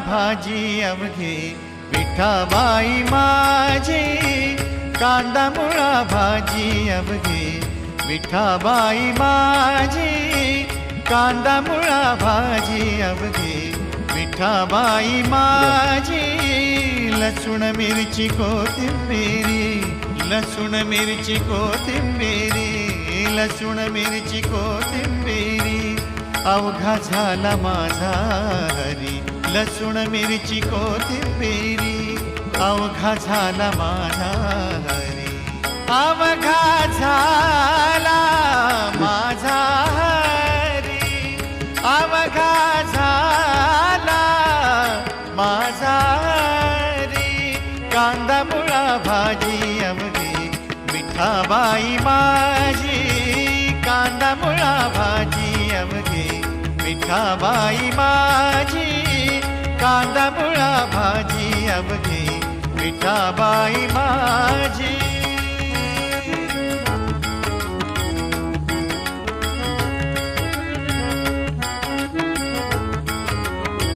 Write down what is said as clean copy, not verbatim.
भाजी अवघे विठाबाई माझी, कांदा मुळा भाजी अवघे विठाबाई माझी, कांदा मुळा भाजी अवघे विठाबाई माझी. लसूण मिरची कोथिंबिरी, लसूण मिरची कोथिंबिरी, लसूण मिरची कोथिंबिरी, अवघा झाला माझा हरी. लसूण मिरची कोथिंबिरी, अवघा झाला माझा हरी. अवघा झाला माझा हरी, अवघा झाला माझा हरी. कांदा मुळा भाजी अवघे विठाबाई माझी, कांदा मुळा भाजी अवघे विठाबाई माझी, कांदा मुळा भाजी अवघे विठाबाई माझी.